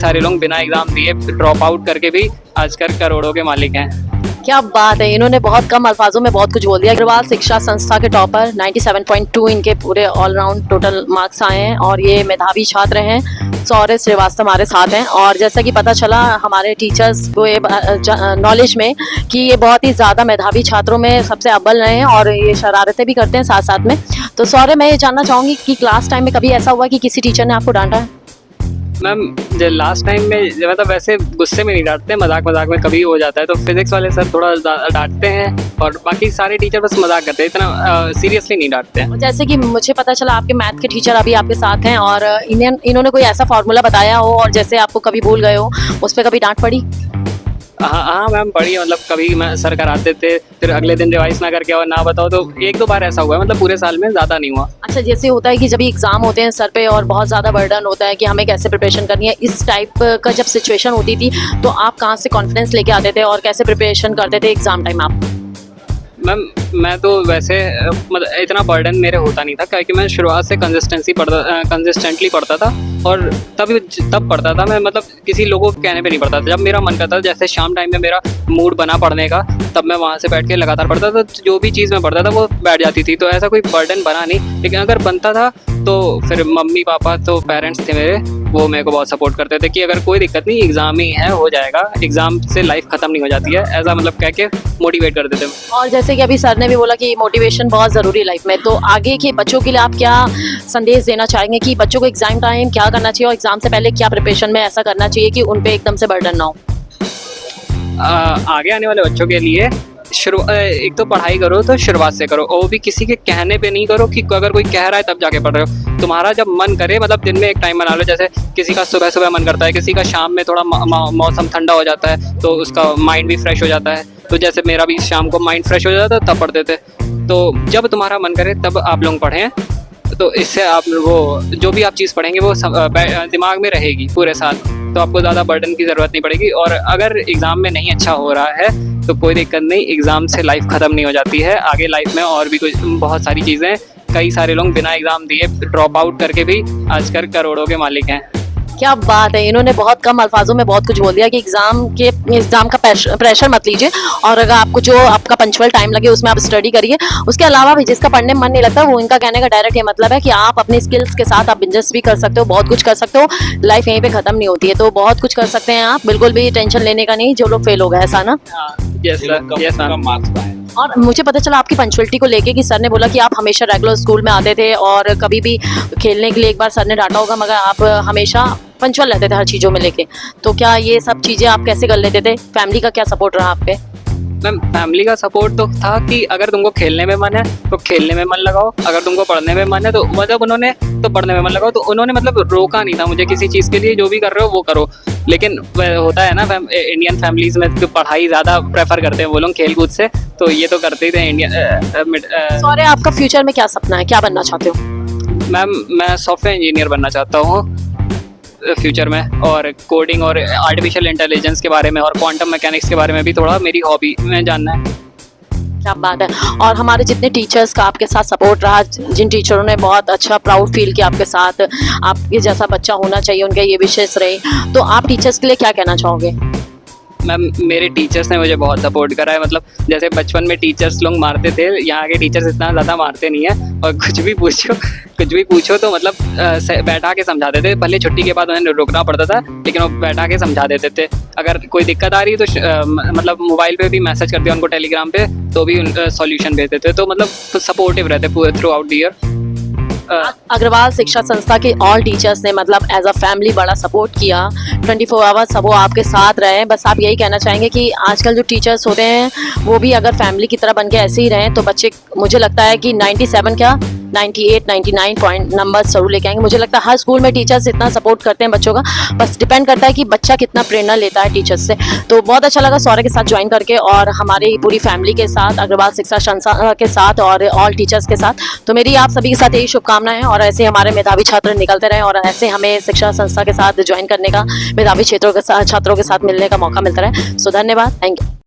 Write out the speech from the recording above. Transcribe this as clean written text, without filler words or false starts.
सारे लोग बिना एग्जाम दिए ड्रॉप आउट करके भी आजकल करोड़ों के मालिक हैं। क्या बात है, इन्होंने बहुत कम अल्फाजों में बहुत कुछ बोल दिया। अग्रवाल शिक्षा संस्था के टॉपर 97.2 इनके पूरे ऑलराउंड टोटल मार्क्स आए हैं और ये मेधावी छात्र हैं। सौर्य श्रीवास्तव हमारे साथ हैं और जैसा कि पता चला हमारे टीचर्स को ये नॉलेज में कि ये बहुत ही ज़्यादा मेधावी छात्रों में सबसे अव्वल रहे हैं और ये शरारतें भी करते हैं साथ साथ में। तो सौर्य, मैं ये जानना चाहूँगी कि क्लास टाइम में कभी ऐसा हुआ कि किसी टीचर ने आपको डांटा है? मैम जो लास्ट टाइम में मतलब वैसे गुस्से में नहीं डांटते, मजाक में कभी हो जाता है। तो फिजिक्स वाले सर थोड़ा डांटते हैं और बाकी सारे टीचर बस मजाक करते हैं, इतना सीरियसली नहीं डांटते हैं। जैसे कि मुझे पता चला आपके मैथ के टीचर अभी आपके साथ हैं और इन्होंने कोई ऐसा फार्मूला बताया हो और जैसे आपको कभी भूल गए हो, उस पर कभी डांट पड़ी? हाँ मैम पढ़ी है, मतलब कभी मैं सर कराते थे फिर अगले दिन रिवाइज ना करके और ना बताओ, तो एक दो बार ऐसा हुआ है, मतलब पूरे साल में ज़्यादा नहीं हुआ। अच्छा, जैसे होता है कि जब एग्जाम होते हैं सर पे और बहुत ज़्यादा बर्डन होता है कि हमें कैसे प्रिपरेशन करनी है, इस टाइप का जब सिचुएशन होती थी तो आप कहाँ से कॉन्फिडेंस लेके आते थे और कैसे प्रिपरेशन करते थे एग्जाम टाइम आप? मैम मैं तो वैसे मतलब इतना बर्डन मेरे होता नहीं था, क्योंकि मैं शुरुआत से कंसिस्टेंटली पढ़ता था और तब पढ़ता था मैं, मतलब किसी लोगों के कहने पे नहीं पढ़ता था। जब मेरा मन करता था, जैसे शाम टाइम में मेरा मूड बना पढ़ने का, तब मैं वहाँ से बैठ के लगातार पढ़ता था। जो भी चीज़ मैं पढ़ता था वो बैठ जाती थी, तो ऐसा कोई बर्डन बना नहीं। लेकिन अगर बनता था तो फिर मम्मी पापा, तो पेरेंट्स थे मेरे, वो मेरे को बहुत सपोर्ट करते थे कि अगर कोई दिक्कत नहीं, एग्ज़ाम ही है, हो जाएगा, एग्ज़ाम से लाइफ ख़त्म नहीं हो जाती है, ऐसा मतलब कह के मोटिवेट करते थे। और जैसे कि अभी सर ने भी बोला कि मोटिवेशन बहुत ज़रूरी है लाइफ में, तो आगे के बच्चों के लिए आप क्या संदेश देना चाहेंगे कि बच्चों को एग्जाम टाइम क्या करना चाहिए और एग्जाम से पहले क्या प्रिपरेशन में ऐसा करना चाहिए कि उन पे एकदम से बर्डन ना हो? आगे आने वाले बच्चों के लिए एक तो पढ़ाई करो तो शुरुआत से करो, और वो भी किसी के कहने पे नहीं करो कि अगर कोई कह रहा है तब जाके पढ़ रहे हो। तुम्हारा जब मन करे, मतलब दिन में एक टाइम बना लो, जैसे किसी का सुबह सुबह मन करता है, किसी का शाम में थोड़ा मौसम ठंडा हो जाता है तो उसका माइंड भी फ्रेश हो जाता है। तो जैसे मेरा भी शाम को माइंड फ्रेश हो जाता है तब पढ़ते थे। तो जब तुम्हारा मन करे तब आप लोग पढ़ें, तो इससे आप वो जो भी आप चीज़ पढ़ेंगे वो दिमाग में रहेगी पूरे साल, तो आपको ज़्यादा बर्डन की ज़रूरत नहीं पड़ेगी। और अगर एग्ज़ाम में नहीं अच्छा हो रहा है तो कोई दिक्कत नहीं, एग्ज़ाम से लाइफ ख़त्म नहीं हो जाती है। आगे लाइफ में और भी कुछ बहुत सारी चीज़ें, कई सारे लोग बिना एग्ज़ाम दिए ड्रॉप आउट करके भी आजकल करोड़ों के मालिक हैं। क्या बात है, इन्होंने बहुत कम अल्फाजों में बहुत कुछ बोल दिया कि एग्जाम का प्रेशर मत लीजिए और अगर आपको जो आपका पंचुअल टाइम लगे उसमें आप स्टडी करिए। उसके अलावा भी जिसका पढ़ने में मन नहीं लगता, वो इनका कहने का डायरेक्ट ये मतलब है कि आप अपनी स्किल्स के साथ आप बिजनेस भी कर सकते हो, बहुत कुछ कर सकते हो, लाइफ यहीं पे खत्म नहीं होती है, तो बहुत कुछ कर सकते हैं आप, बिल्कुल भी टेंशन लेने का नहीं। जो लोग फेल हो गए, ऐसा ना? Yes sir. और मुझे पता चला आपकी पंचुअलिटी को लेके कि सर ने बोला कि आप हमेशा रेगुलर स्कूल में आते थे और कभी भी खेलने के लिए एक बार सर ने डांटा होगा, मगर आप हमेशा पंचुअल रहते थे हर चीज़ों में लेके। तो क्या ये सब चीज़ें आप कैसे कर लेते थे? फैमिली का क्या सपोर्ट रहा आप पे? मैम फैमिली का सपोर्ट तो था कि अगर तुमको खेलने में मन है तो खेलने में मन लगाओ, अगर तुमको पढ़ने में मन है तो मतलब उन्होंने तो पढ़ने में मन लगाओ, तो उन्होंने मतलब रोका नहीं था मुझे किसी चीज़ के लिए। जो भी कर रहे हो वो करो। लेकिन होता है ना इंडियन फैमिलीज में तो पढ़ाई ज़्यादा प्रेफर करते हैं वो लोग खेल कूद से, तो ये तो करते ही थे इंडियन। सॉरी, आपका फ्यूचर में क्या सपना है, क्या बनना चाहते हो? मैम मैं सॉफ्टवेयर इंजीनियर बनना चाहता हूँ फ्यूचर में, और कोडिंग और आर्टिफिशियल इंटेलिजेंस के बारे में और क्वांटम मैकेनिक्स के बारे में भी थोड़ा मेरी हॉबी में जानना है। क्या बात है। और हमारे जितने टीचर्स का आपके साथ सपोर्ट रहा, जिन टीचरों ने बहुत अच्छा प्राउड फील किया आपके साथ, आपके जैसा बच्चा होना चाहिए, उनके ये विशेष रहे, तो आप टीचर्स के लिए क्या कहना चाहोगे? मैम मेरे टीचर्स ने मुझे बहुत सपोर्ट करा है, मतलब जैसे बचपन में टीचर्स लोग मारते थे, यहाँ के टीचर्स इतना ज़्यादा मारते नहीं है, और कुछ भी पूछो तो मतलब बैठा के समझाते थे। भले छुट्टी के बाद उन्हें रुकना पड़ता था, लेकिन वो बैठा के समझा देते थे। अगर कोई दिक्कत आ रही है तो मतलब मोबाइल पे भी मैसेज कर दिया उनको, टेलीग्राम पे, तो भी सॉल्यूशन भेजते थे। तो मतलब सपोर्टिव रहते पूरे throughout the year. Agrawal Shiksha Sanstha के ऑल टीचर्स ने मतलब एज अ फैमिली बड़ा सपोर्ट किया, 24 आवर्स वो आपके साथ रहे। बस आप यही कहना चाहेंगे कि आजकल जो टीचर्स होते हैं वो भी अगर फैमिली की तरह बन के ऐसे ही रहें तो बच्चे, मुझे लगता है कि 98 99 पॉइंट नंबर जरूर लेके आएंगे। मुझे लगता है हर स्कूल में टीचर्स इतना सपोर्ट करते हैं बच्चों का, बस डिपेंड करता है कि बच्चा कितना प्रेरणा लेता है टीचर्स से। तो बहुत अच्छा लगा सौर्य के साथ ज्वाइन करके और हमारी पूरी फैमिली के साथ, अग्रवाल शिक्षा संस्था के साथ और ऑल टीचर्स के साथ। तो मेरी आप सभी के साथ यही शुभकामनाएं और ऐसे हमारे मेधावी छात्र निकलते रहें और ऐसे हमें शिक्षा संस्था के साथ ज्वाइन करने का, मेधावी छात्रों के साथ मिलने का मौका मिलता रहे। सो धन्यवाद, थैंक यू।